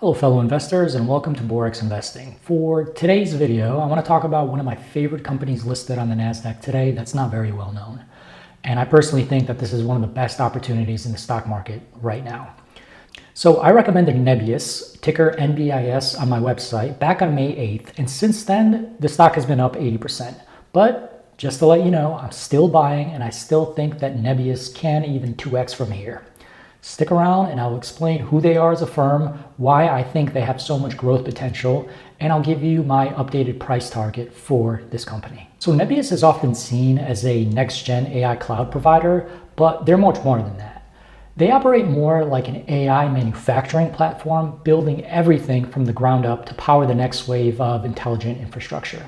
Hello fellow investors and welcome to Borex Investing. For today's video, I want to talk about one of my favorite companies listed on the NASDAQ today that's not very well known. And I personally think that this is one of the best opportunities in the stock market right now. So I recommended Nebius, ticker NBIS, on my website back on May 8th. And since then, the stock has been up 80%. But just to let you know, I'm still buying and I still think that Nebius can even 2x from here. Stick around and I'll explain who they are as a firm, why I think they have so much growth potential, and I'll give you my updated price target for this company. So Nebius is often seen as a next-gen AI cloud provider, but they're much more than that. They operate more like an AI manufacturing platform, building everything from the ground up to power the next wave of intelligent infrastructure.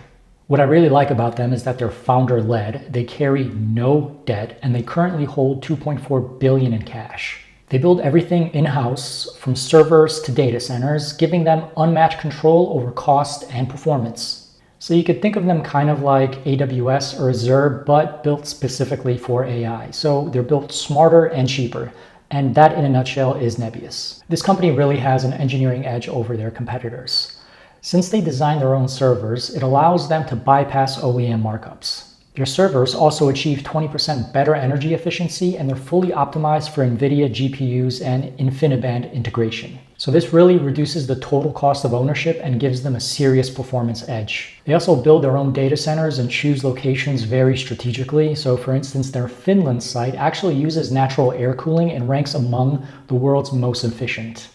What I really like about them is that they're founder-led, they carry no debt, and they currently hold $2.4 billion in cash. They build everything in-house, from servers to data centers, giving them unmatched control over cost and performance. So you could think of them kind of like AWS or Azure, but built specifically for AI. So they're built smarter and cheaper. And that, in a nutshell, is Nebius. This company really has an engineering edge over their competitors. Since they design their own servers, it allows them to bypass OEM markups. Their servers also achieve 20% better energy efficiency, and they're fully optimized for NVIDIA GPUs and InfiniBand integration. So this really reduces the total cost of ownership and gives them a serious performance edge. They also build their own data centers and choose locations very strategically. So for instance, their Finland site actually uses natural air cooling and ranks among the world's most efficient.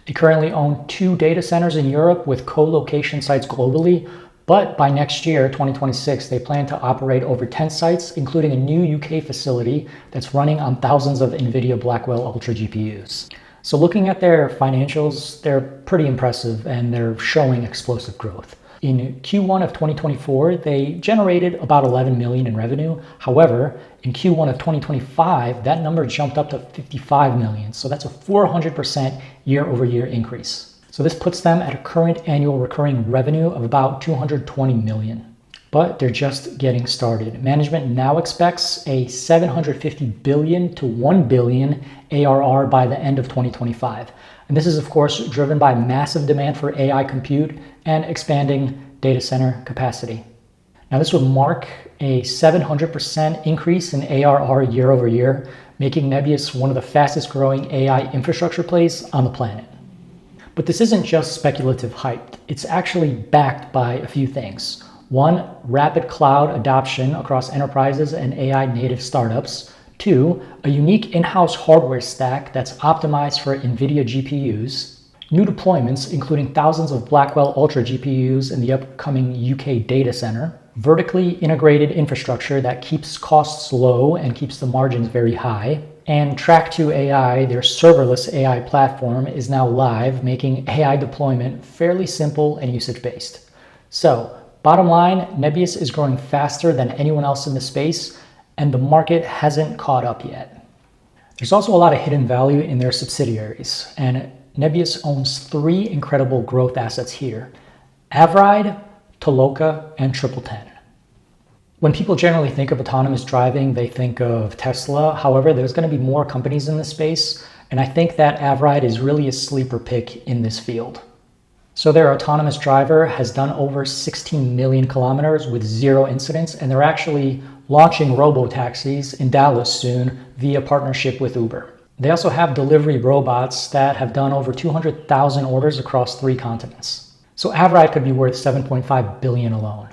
They currently own 2 data centers in Europe with co-location sites globally. But by next year, 2026, they plan to operate over 10 sites, including a new UK facility that's running on thousands of NVIDIA Blackwell Ultra GPUs. So looking at their financials, they're pretty impressive and they're showing explosive growth. In Q1 of 2024, they generated about 11 million in revenue. However, in Q1 of 2025, that number jumped up to 55 million. So that's a 400% year-over-year increase. So this puts them at a current annual recurring revenue of about 220 million. But they're just getting started. Management now expects a 750 billion to 1 billion ARR by the end of 2025. And this is of course driven by massive demand for AI compute and expanding data center capacity. Now this would mark a 700% increase in ARR year over year, making Nebius one of the fastest growing AI infrastructure plays on the planet. But this isn't just speculative hype. It's actually backed by a few things. 1, rapid cloud adoption across enterprises and AI native startups. 2, a unique in-house hardware stack that's optimized for NVIDIA GPUs. New deployments, including thousands of Blackwell Ultra GPUs in the upcoming UK data center. Vertically integrated infrastructure that keeps costs low and keeps the margins very high. And Track2 AI, their serverless AI platform, is now live, making AI deployment fairly simple and usage-based. So, bottom line, Nebius is growing faster than anyone else in the space, and the market hasn't caught up yet. There's also a lot of hidden value in their subsidiaries, and Nebius owns 3 incredible growth assets here: Avride, Toloka, and TripleTen. When people generally think of autonomous driving, they think of Tesla. However, there's going to be more companies in this space, and I think that Avride is really a sleeper pick in this field. So their autonomous driver has done over 16 million kilometers with 0 incidents, and they're actually launching robo-taxis in Dallas soon via partnership with Uber. They also have delivery robots that have done over 200,000 orders across 3 continents. So Avride could be worth 7.5 billion alone.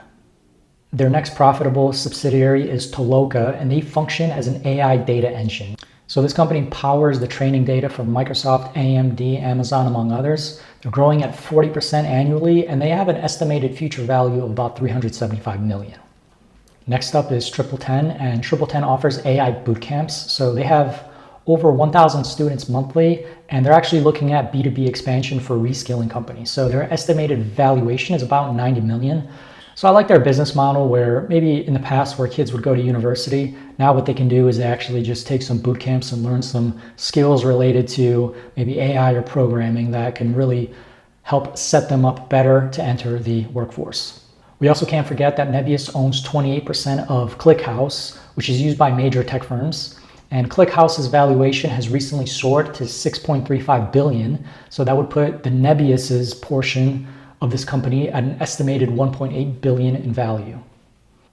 Their next profitable subsidiary is Toloka, and they function as an AI data engine. So this company powers the training data from Microsoft, AMD, Amazon, among others. They're growing at 40% annually, and they have an estimated future value of about 375 million. Next up is TripleTen, and TripleTen offers AI bootcamps. So they have over 1,000 students monthly, and they're actually looking at B2B expansion for reskilling companies. So their estimated valuation is about 90 million. So I like their business model where maybe in the past where kids would go to university, now what they can do is they actually just take some boot camps and learn some skills related to maybe AI or programming that can really help set them up better to enter the workforce. We also can't forget that Nebius owns 28% of ClickHouse, which is used by major tech firms. And ClickHouse's valuation has recently soared to 6.35 billion. So that would put the Nebius's portion of this company at an estimated 1.8 billion in value.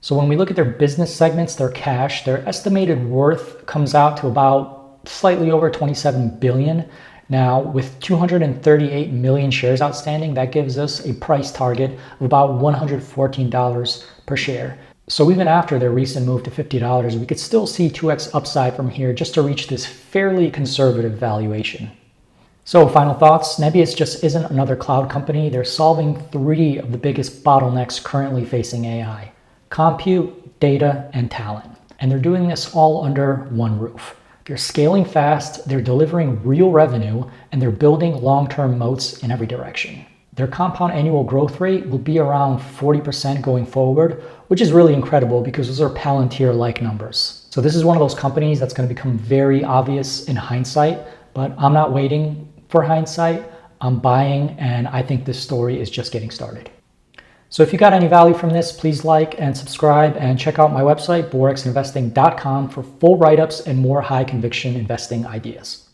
So when we look at their business segments, their cash, their estimated worth comes out to about slightly over 27 billion. Now, with 238 million shares outstanding, that gives us a price target of about $114 per share. So even after their recent move to $50, we could still see 2x upside from here just to reach this fairly conservative valuation. So final thoughts, Nebius just isn't another cloud company. They're solving 3 of the biggest bottlenecks currently facing AI: compute, data, and talent. And they're doing this all under one roof. They're scaling fast, they're delivering real revenue, and they're building long-term moats in every direction. Their compound annual growth rate will be around 40% going forward, which is really incredible because those are Palantir-like numbers. So this is one of those companies that's going to become very obvious in hindsight, but I'm not waiting for hindsight. I'm buying, and I think this story is just getting started. So if you got any value from this, please like and subscribe, and check out my website, borexinvesting.com, for full write-ups and more high conviction investing ideas.